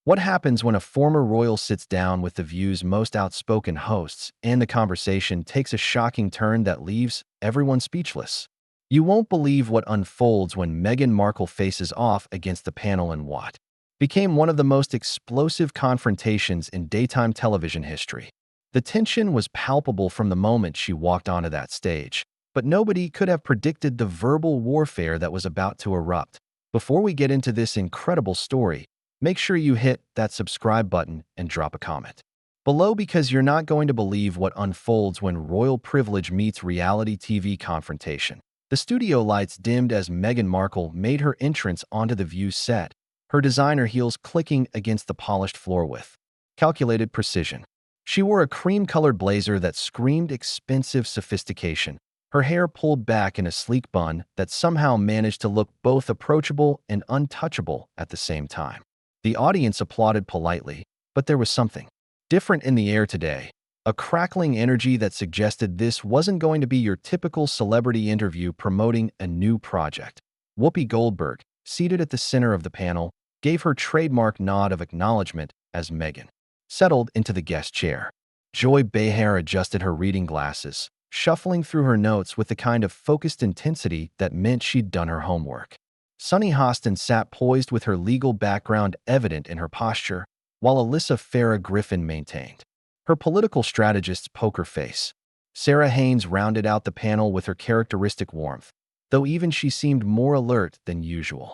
What happens when a former royal sits down with the View's most outspoken hosts and the conversation takes a shocking turn that leaves everyone speechless? You won't believe what unfolds when Meghan Markle faces off against the panel in what became one of the most explosive confrontations in daytime television history. The tension was palpable from the moment she walked onto that stage, but nobody could have predicted the verbal warfare that was about to erupt. Before we get into this incredible story, make sure you hit that subscribe button and drop a comment below because you're not going to believe what unfolds when royal privilege meets reality TV confrontation. The studio lights dimmed as Meghan Markle made her entrance onto the View set, her designer heels clicking against the polished floor with calculated precision. She wore a cream-colored blazer that screamed expensive sophistication, her hair pulled back in a sleek bun that somehow managed to look both approachable and untouchable at the same time. The audience applauded politely, but there was something different in the air today, a crackling energy that suggested this wasn't going to be your typical celebrity interview promoting a new project. Whoopi Goldberg, seated at the center of the panel, gave her trademark nod of acknowledgement as Meghan settled into the guest chair. Joy Behar adjusted her reading glasses, shuffling through her notes with the kind of focused intensity that meant she'd done her homework. Sunny Hostin sat poised with her legal background evident in her posture, while Alyssa Farah Griffin maintained her political strategist's poker face. Sarah Haynes rounded out the panel with her characteristic warmth, though even she seemed more alert than usual.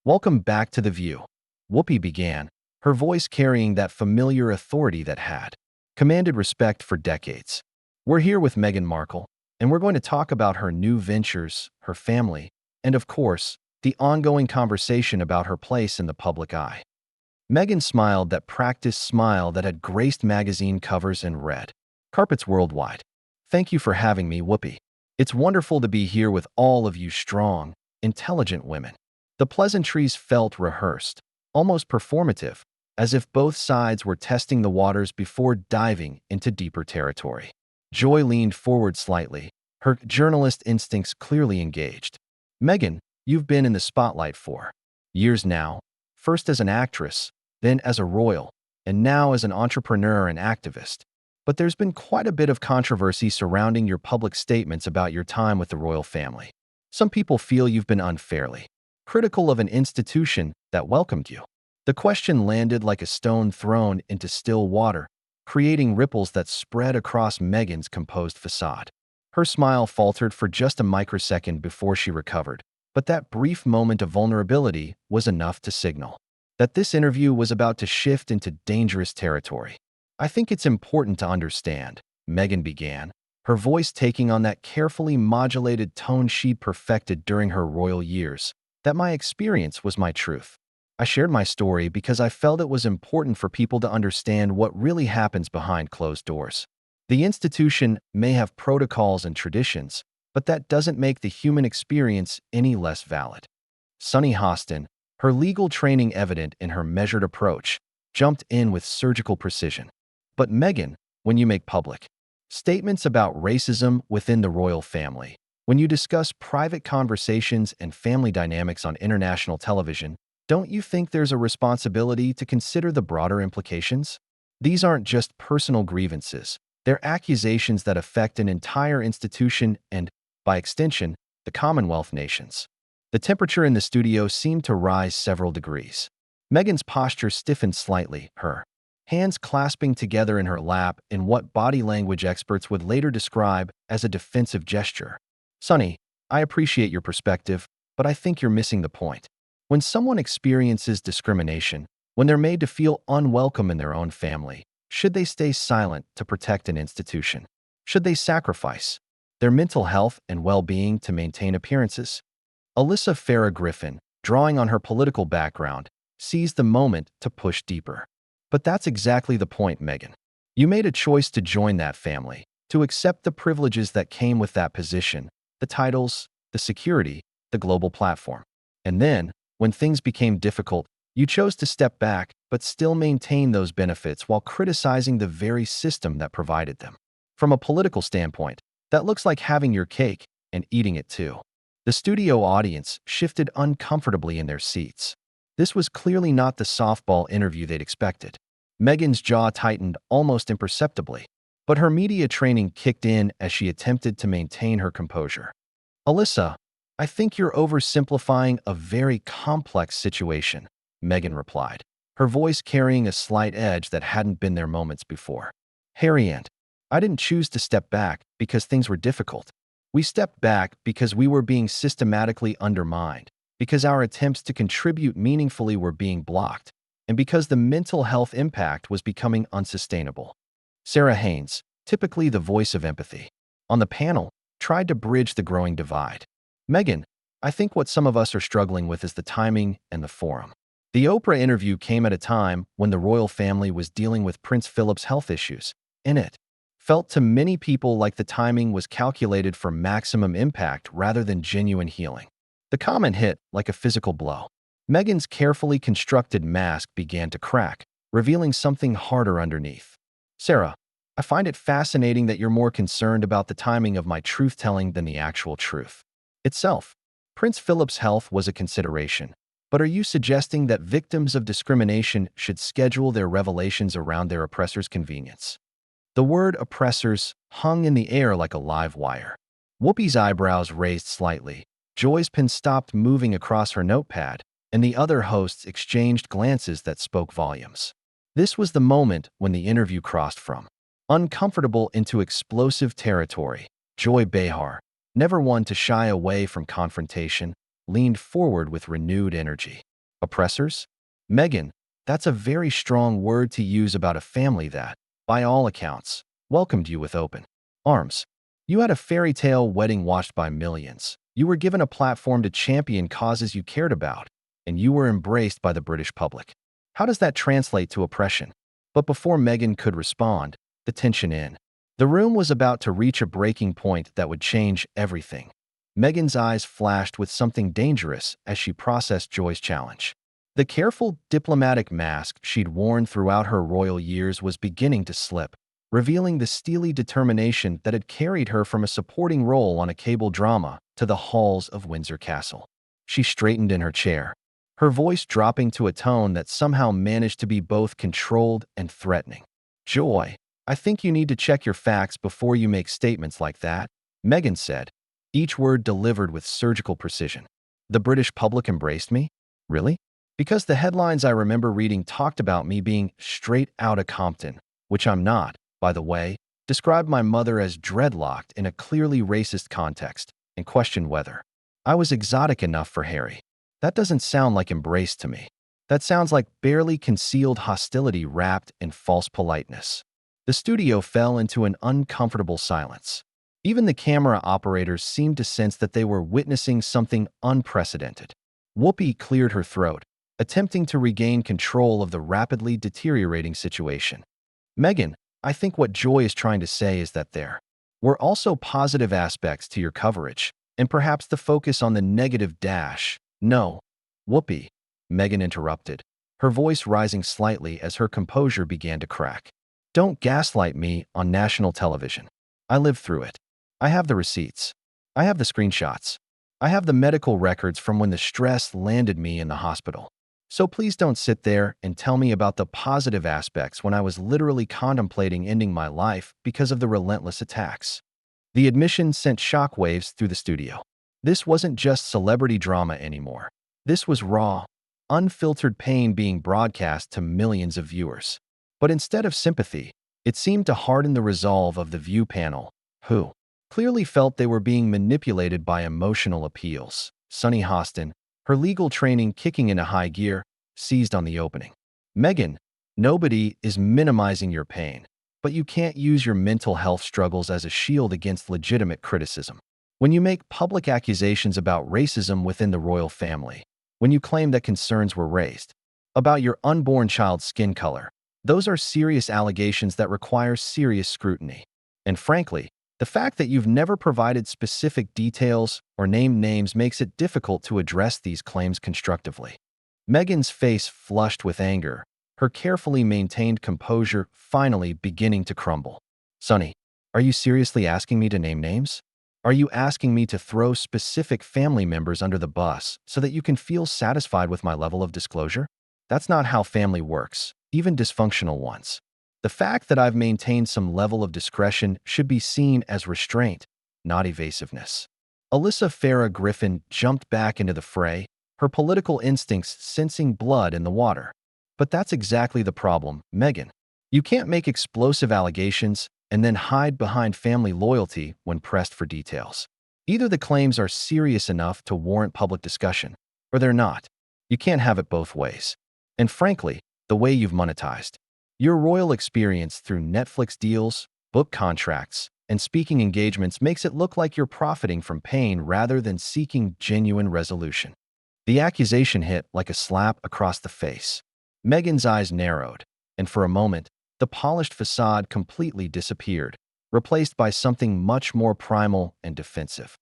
"Welcome back to The View," Whoopi began, her voice carrying that familiar authority that had commanded respect for decades. "We're here with Meghan Markle, and we're going to talk about her new ventures, her family, and of course, the ongoing conversation about her place in the public eye." Meghan smiled that practiced smile that had graced magazine covers and read carpets worldwide. "Thank you for having me, Whoopi. It's wonderful to be here with all of you strong, intelligent women." The pleasantries felt rehearsed, almost performative, as if both sides were testing the waters before diving into deeper territory. Joy leaned forward slightly, her journalist instincts clearly engaged. "Meghan, you've been in the spotlight for years now, first as an actress, then as a royal, and now as an entrepreneur and activist. But there's been quite a bit of controversy surrounding your public statements about your time with the royal family. Some people feel you've been unfairly critical of an institution that welcomed you." The question landed like a stone thrown into still water, creating ripples that spread across Meghan's composed facade. Her smile faltered for just a microsecond before she recovered, but that brief moment of vulnerability was enough to signal that this interview was about to shift into dangerous territory. "I think it's important to understand," Meghan began, her voice taking on that carefully modulated tone she'd perfected during her royal years, "that my experience was my truth. I shared my story because I felt it was important for people to understand what really happens behind closed doors. The institution may have protocols and traditions, but that doesn't make the human experience any less valid." Sunny Hostin, her legal training evident in her measured approach, jumped in with surgical precision. "But Meghan, when you make public statements about racism within the royal family, when you discuss private conversations and family dynamics on international television, don't you think there's a responsibility to consider the broader implications? These aren't just personal grievances. They're accusations that affect an entire institution and, by extension, the Commonwealth nations." The temperature in the studio seemed to rise several degrees. Meghan's posture stiffened slightly, her hands clasping together in her lap in what body language experts would later describe as a defensive gesture. "Sunny, I appreciate your perspective, but I think you're missing the point. When someone experiences discrimination, when they're made to feel unwelcome in their own family, should they stay silent to protect an institution? Should they sacrifice their mental health and well-being to maintain appearances?" Alyssa Farah Griffin, drawing on her political background, seized the moment to push deeper. "But that's exactly the point, Meghan. You made a choice to join that family, to accept the privileges that came with that position, the titles, the security, the global platform. And then, when things became difficult, you chose to step back but still maintain those benefits while criticizing the very system that provided them. From a political standpoint, that looks like having your cake and eating it too." The studio audience shifted uncomfortably in their seats. This was clearly not the softball interview they'd expected. Meghan's jaw tightened almost imperceptibly, but her media training kicked in as she attempted to maintain her composure. "Alyssa, I think you're oversimplifying a very complex situation," Meghan replied, her voice carrying a slight edge that hadn't been there moments before. "Harriet, I didn't choose to step back because things were difficult. We stepped back because we were being systematically undermined, because our attempts to contribute meaningfully were being blocked, and because the mental health impact was becoming unsustainable." Sarah Haynes, typically the voice of empathy, on the panel, tried to bridge the growing divide. "Meghan, I think what some of us are struggling with is the timing and the forum." The Oprah interview came at a time when the royal family was dealing with Prince Philip's health issues, and it felt to many people like the timing was calculated for maximum impact rather than genuine healing. The comment hit like a physical blow. Meghan's carefully constructed mask began to crack, revealing something harder underneath. "Sarah, I find it fascinating that you're more concerned about the timing of my truth-telling than the actual truth itself. Prince Philip's health was a consideration, but are you suggesting that victims of discrimination should schedule their revelations around their oppressors' convenience?" The word oppressors hung in the air like a live wire. Whoopi's eyebrows raised slightly. Joy's pen stopped moving across her notepad, and the other hosts exchanged glances that spoke volumes. This was the moment when the interview crossed from uncomfortable into explosive territory. Joy Behar, never one to shy away from confrontation, leaned forward with renewed energy. "Oppressors? Meghan, that's a very strong word to use about a family that, by all accounts, welcomed you with open arms. You had a fairy tale wedding watched by millions. You were given a platform to champion causes you cared about, and you were embraced by the British public. How does that translate to oppression?" But before Meghan could respond, the tension in the room was about to reach a breaking point that would change everything. Meghan's eyes flashed with something dangerous as she processed Joy's challenge. The careful, diplomatic mask she'd worn throughout her royal years was beginning to slip, revealing the steely determination that had carried her from a supporting role on a cable drama to the halls of Windsor Castle. She straightened in her chair, her voice dropping to a tone that somehow managed to be both controlled and threatening. "Joy, I think you need to check your facts before you make statements like that," Meghan said, each word delivered with surgical precision. "The British public embraced me? Really? Because the headlines I remember reading talked about me being straight outta Compton, which I'm not, by the way, described my mother as dreadlocked in a clearly racist context, and questioned whether I was exotic enough for Harry. That doesn't sound like embrace to me. That sounds like barely concealed hostility wrapped in false politeness." The studio fell into an uncomfortable silence. Even the camera operators seemed to sense that they were witnessing something unprecedented. Whoopi cleared her throat, attempting to regain control of the rapidly deteriorating situation. "Meghan, I think what Joy is trying to say is that there were also positive aspects to your coverage, and perhaps the focus on the negative dash." "No, Whoopi," Meghan interrupted, her voice rising slightly as her composure began to crack. "Don't gaslight me on national television. I lived through it. I have the receipts. I have the screenshots. I have the medical records from when the stress landed me in the hospital. So please don't sit there and tell me about the positive aspects when I was literally contemplating ending my life because of the relentless attacks." The admission sent shockwaves through the studio. This wasn't just celebrity drama anymore. This was raw, unfiltered pain being broadcast to millions of viewers. But instead of sympathy, it seemed to harden the resolve of the View panel, who clearly felt they were being manipulated by emotional appeals. Sunny Hostin, her legal training kicking into high gear, seized on the opening. "Meghan, nobody is minimizing your pain, but you can't use your mental health struggles as a shield against legitimate criticism. When you make public accusations about racism within the royal family, when you claim that concerns were raised about your unborn child's skin color, those are serious allegations that require serious scrutiny. And frankly, the fact that you've never provided specific details or named names makes it difficult to address these claims constructively." Meghan's face flushed with anger, her carefully maintained composure finally beginning to crumble. "Sonny, are you seriously asking me to name names? Are you asking me to throw specific family members under the bus so that you can feel satisfied with my level of disclosure? That's not how family works, even dysfunctional ones. The fact that I've maintained some level of discretion should be seen as restraint, not evasiveness. Alyssa Farah Griffin jumped back into the fray, her political instincts sensing blood in the water. But that's exactly the problem, Meghan. You can't make explosive allegations and then hide behind family loyalty when pressed for details. Either the claims are serious enough to warrant public discussion, or they're not. You can't have it both ways. And frankly, the way you've monetized your royal experience through Netflix deals, book contracts, and speaking engagements makes it look like you're profiting from pain rather than seeking genuine resolution. The accusation hit like a slap across the face. Meghan's eyes narrowed, and for a moment, the polished facade completely disappeared, replaced by something much more primal and defensive.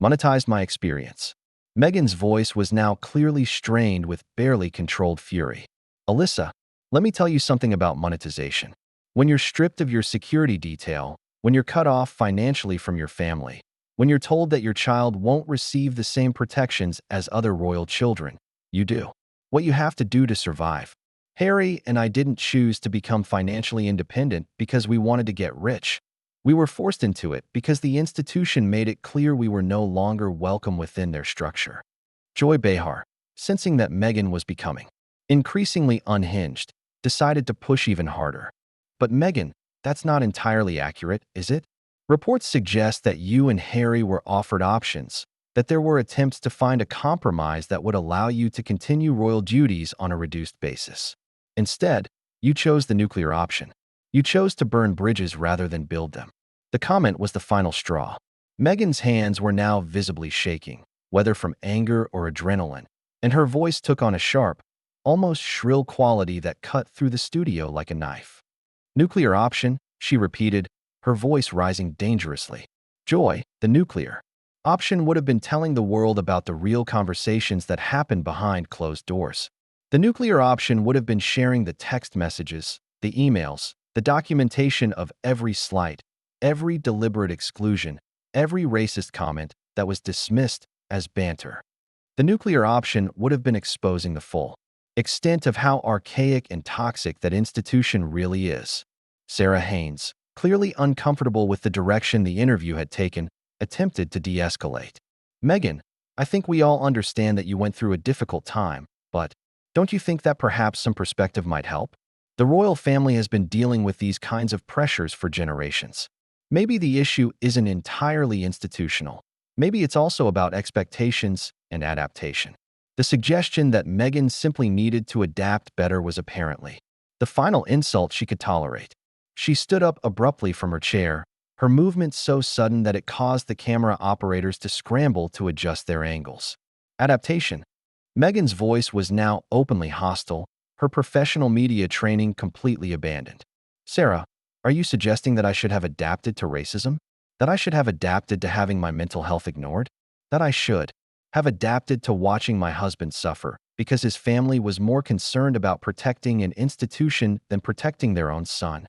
Monetized my experience. Meghan's voice was now clearly strained with barely controlled fury. Alyssa, let me tell you something about monetization. When you're stripped of your security detail, when you're cut off financially from your family, when you're told that your child won't receive the same protections as other royal children, you do what you have to do to survive. Harry and I didn't choose to become financially independent because we wanted to get rich. We were forced into it because the institution made it clear we were no longer welcome within their structure. Joy Behar, sensing that Meghan was becoming increasingly unhinged, decided to push even harder. But Meghan, that's not entirely accurate, is it? Reports suggest that you and Harry were offered options, that there were attempts to find a compromise that would allow you to continue royal duties on a reduced basis. Instead, you chose the nuclear option. You chose to burn bridges rather than build them. The comment was the final straw. Meghan's hands were now visibly shaking, whether from anger or adrenaline, and her voice took on a sharp, almost shrill quality that cut through the studio like a knife. Nuclear option, she repeated, her voice rising dangerously. Joy, the nuclear option would have been telling the world about the real conversations that happened behind closed doors. The nuclear option would have been sharing the text messages, the emails, the documentation of every slight, every deliberate exclusion, every racist comment that was dismissed as banter. The nuclear option would have been exposing the full extent of how archaic and toxic that institution really is. Sarah Haynes, clearly uncomfortable with the direction the interview had taken, attempted to de-escalate. Meghan, I think we all understand that you went through a difficult time, but don't you think that perhaps some perspective might help? The royal family has been dealing with these kinds of pressures for generations. Maybe the issue isn't entirely institutional. Maybe it's also about expectations and adaptation. The suggestion that Meghan simply needed to adapt better was apparently the final insult she could tolerate. She stood up abruptly from her chair, her movement so sudden that it caused the camera operators to scramble to adjust their angles. Adaptation. Meghan's voice was now openly hostile, her professional media training completely abandoned. Sarah, are you suggesting that I should have adapted to racism? That I should have adapted to having my mental health ignored? That I should have adapted to watching my husband suffer because his family was more concerned about protecting an institution than protecting their own son?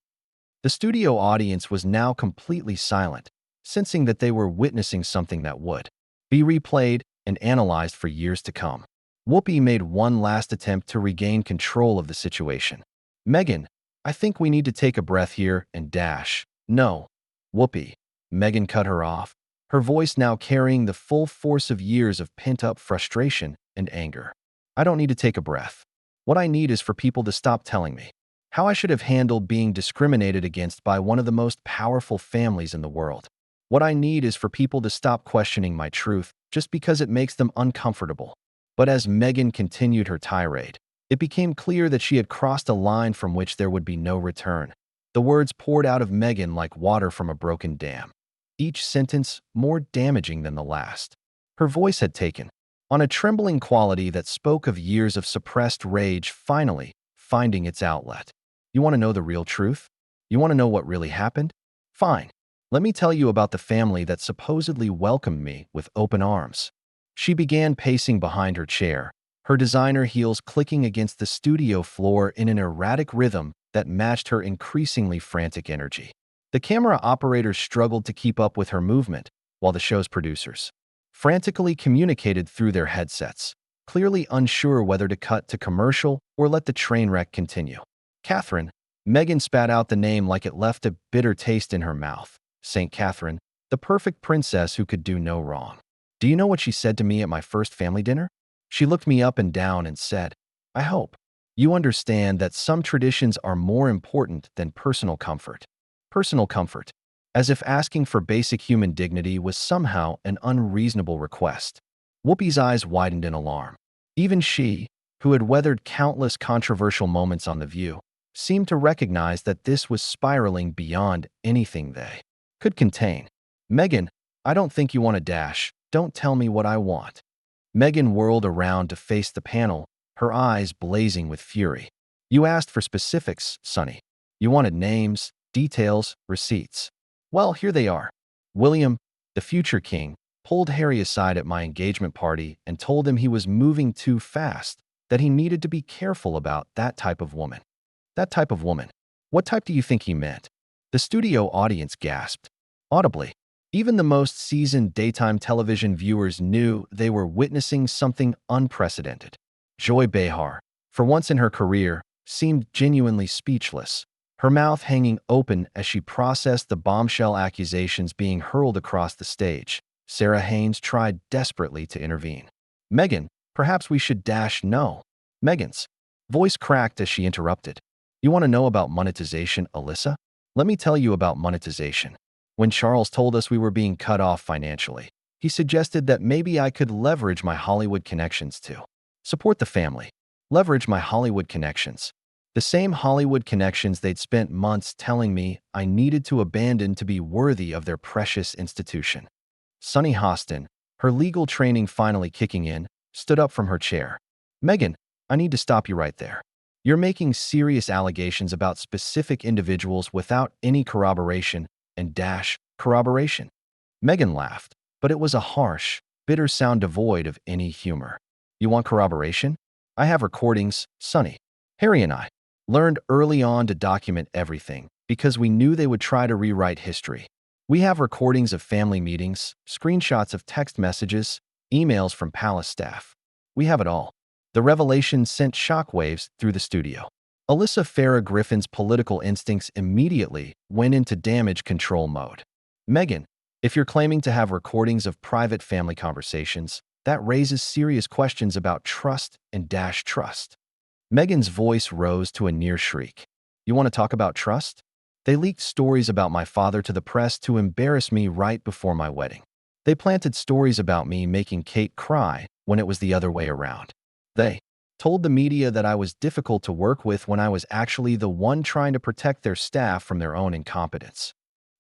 The studio audience was now completely silent, sensing that they were witnessing something that would be replayed and analyzed for years to come. Whoopi made one last attempt to regain control of the situation. Meghan, I think we need to take a breath here and dash. No. Whoopi. Meghan cut her off, her voice now carrying the full force of years of pent-up frustration and anger. I don't need to take a breath. What I need is for people to stop telling me how I should have handled being discriminated against by one of the most powerful families in the world. What I need is for people to stop questioning my truth just because it makes them uncomfortable. But as Meghan continued her tirade, it became clear that she had crossed a line from which there would be no return. The words poured out of Meghan like water from a broken dam, each sentence more damaging than the last. Her voice had taken on a trembling quality that spoke of years of suppressed rage finally finding its outlet. You want to know the real truth? You want to know what really happened? Fine. Let me tell you about the family that supposedly welcomed me with open arms. She began pacing behind her chair, her designer heels clicking against the studio floor in an erratic rhythm that matched her increasingly frantic energy. The camera operators struggled to keep up with her movement, while the show's producers frantically communicated through their headsets, clearly unsure whether to cut to commercial or let the train wreck continue. Catherine. Meghan spat out the name like it left a bitter taste in her mouth. St. Catherine, the perfect princess who could do no wrong. Do you know what she said to me at my first family dinner? She looked me up and down and said, "I hope you understand that some traditions are more important than personal comfort." Personal comfort, as if asking for basic human dignity was somehow an unreasonable request. Whoopi's eyes widened in alarm. Even she, who had weathered countless controversial moments on The View, seemed to recognize that this was spiraling beyond anything they could contain. "Meghan, I don't think you want to dash. Don't tell me what I want." Meghan whirled around to face the panel, her eyes blazing with fury. "You asked for specifics, Sonny. You wanted names, details, receipts. Well, here they are." William, the future king, pulled Harry aside at my engagement party and told him he was moving too fast, that he needed to be careful about that type of woman. That type of woman. What type do you think he meant? The studio audience gasped audibly. Even the most seasoned daytime television viewers knew they were witnessing something unprecedented. Joy Behar, for once in her career, seemed genuinely speechless, her mouth hanging open as she processed the bombshell accusations being hurled across the stage. Sarah Haynes tried desperately to intervene. "Meghan, perhaps we should dash no." Meghan's voice cracked as she interrupted. "You want to know about monetization, Alyssa? Let me tell you about monetization. When Charles told us we were being cut off financially, he suggested that maybe I could leverage my Hollywood connections to support the family. Leverage my Hollywood connections. The same Hollywood connections they'd spent months telling me I needed to abandon to be worthy of their precious institution." Sunny Hostin, her legal training finally kicking in, stood up from her chair. "Meghan, I need to stop you right there. You're making serious allegations about specific individuals without any corroboration and corroboration." Meghan laughed, but it was a harsh, bitter sound devoid of any humor. "You want corroboration? I have recordings, Sonny. Harry and I learned early on to document everything because we knew they would try to rewrite history. We have recordings of family meetings, screenshots of text messages, emails from palace staff. We have it all." The revelation sent shockwaves through the studio. Alyssa Farah Griffin's political instincts immediately went into damage control mode. "Meghan, if you're claiming to have recordings of private family conversations, that raises serious questions about trust and trust." Meghan's voice rose to a near shriek. "You want to talk about trust? They leaked stories about my father to the press to embarrass me right before my wedding. They planted stories about me making Kate cry when it was the other way around. They told the media that I was difficult to work with when I was actually the one trying to protect their staff from their own incompetence."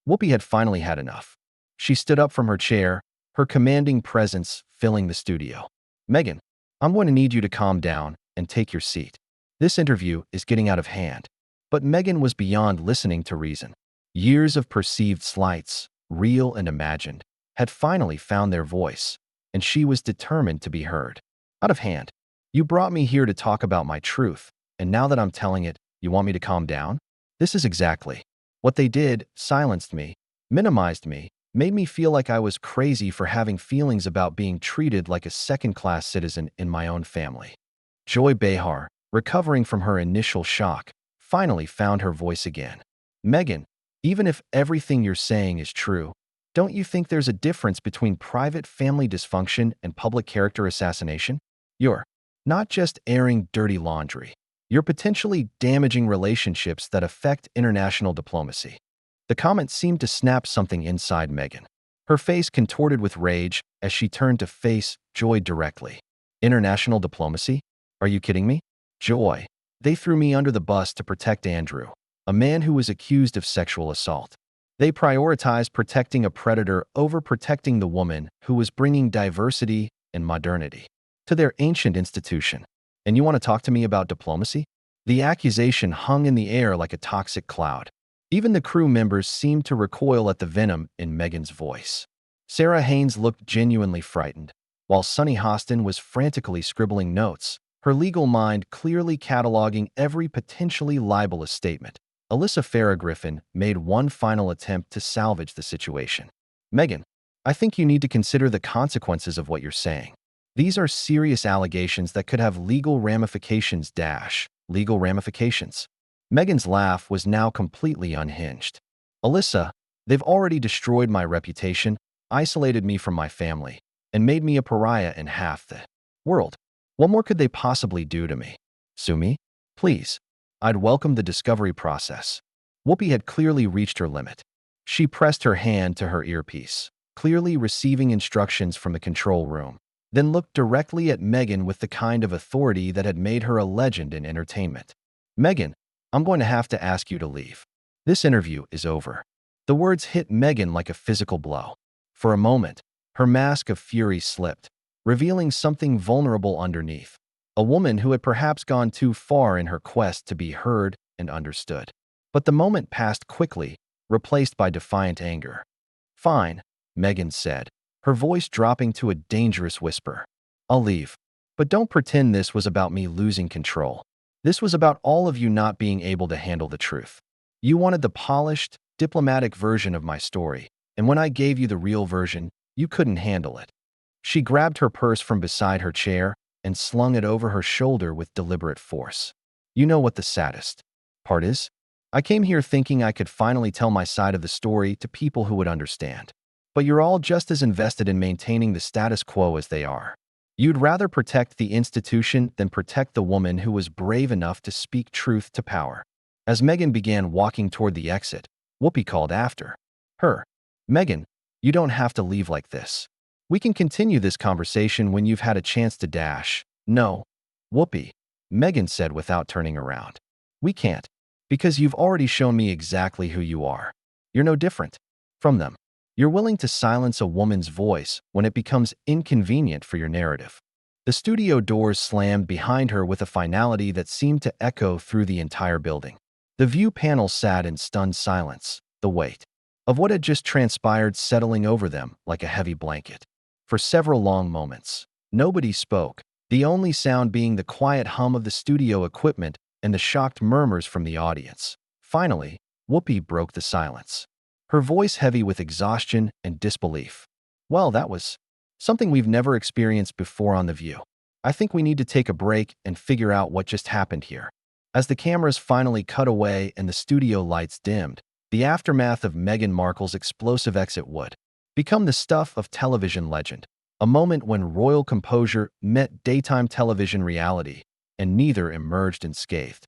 Whoopi had finally had enough. She stood up from her chair, her commanding presence filling the studio. "Meghan, I'm going to need you to calm down and take your seat. This interview is getting out of hand." But Meghan was beyond listening to reason. Years of perceived slights, real and imagined, had finally found their voice, and she was determined to be heard. "Out of hand. You brought me here to talk about my truth, and now that I'm telling it, you want me to calm down? This is exactly what they did: silenced me, minimized me, made me feel like I was crazy for having feelings about being treated like a second-class citizen in my own family." Joy Behar, recovering from her initial shock, finally found her voice again. "Meghan, even if everything you're saying is true, don't you think there's a difference between private family dysfunction and public character assassination? You're not just airing dirty laundry. You're potentially damaging relationships that affect international diplomacy." The comment seemed to snap something inside Meghan. Her face contorted with rage as she turned to face Joy directly. "International diplomacy? Are you kidding me? Joy, they threw me under the bus to protect Andrew, a man who was accused of sexual assault. They prioritized protecting a predator over protecting the woman who was bringing diversity and modernity to their ancient institution. And you want to talk to me about diplomacy?" The accusation hung in the air like a toxic cloud. Even the crew members seemed to recoil at the venom in Meghan's voice. Sarah Haynes looked genuinely frightened, while Sunny Hostin was frantically scribbling notes, her legal mind clearly cataloging every potentially libelous statement. Alyssa Farah Griffin made one final attempt to salvage the situation. "Meghan, I think you need to consider the consequences of what you're saying. These are serious allegations that could have legal ramifications. Legal ramifications. Meghan's laugh was now completely unhinged. Alyssa, they've already destroyed my reputation, isolated me from my family, and made me a pariah in half the world. What more could they possibly do to me? Sue me? Please. I'd welcome the discovery process. Whoopi had clearly reached her limit. She pressed her hand to her earpiece, clearly receiving instructions from the control room, then looked directly at Meghan with the kind of authority that had made her a legend in entertainment. Meghan, I'm going to have to ask you to leave. This interview is over. The words hit Meghan like a physical blow. For a moment, her mask of fury slipped, revealing something vulnerable underneath. A woman who had perhaps gone too far in her quest to be heard and understood. But the moment passed quickly, replaced by defiant anger. Fine, Meghan said, her voice dropping to a dangerous whisper. I'll leave. But don't pretend this was about me losing control. This was about all of you not being able to handle the truth. You wanted the polished, diplomatic version of my story, and when I gave you the real version, you couldn't handle it. She grabbed her purse from beside her chair and slung it over her shoulder with deliberate force. You know what the saddest part is? I came here thinking I could finally tell my side of the story to people who would understand. But you're all just as invested in maintaining the status quo as they are. You'd rather protect the institution than protect the woman who was brave enough to speak truth to power. As Meghan began walking toward the exit, Whoopi called after her. Meghan, you don't have to leave like this. We can continue this conversation when you've had a chance to dash. No, Whoopi, Meghan said without turning around. We can't. Because you've already shown me exactly who you are. You're no different from them. You're willing to silence a woman's voice when it becomes inconvenient for your narrative. The studio doors slammed behind her with a finality that seemed to echo through the entire building. The view panel sat in stunned silence, the weight of what had just transpired settling over them like a heavy blanket. For several long moments, nobody spoke, the only sound being the quiet hum of the studio equipment and the shocked murmurs from the audience. Finally, Whoopi broke the silence, her voice heavy with exhaustion and disbelief. Well, that was something we've never experienced before on The View. I think we need to take a break and figure out what just happened here. As the cameras finally cut away and the studio lights dimmed, the aftermath of Meghan Markle's explosive exit would become the stuff of television legend, a moment when royal composure met daytime television reality, and neither emerged unscathed.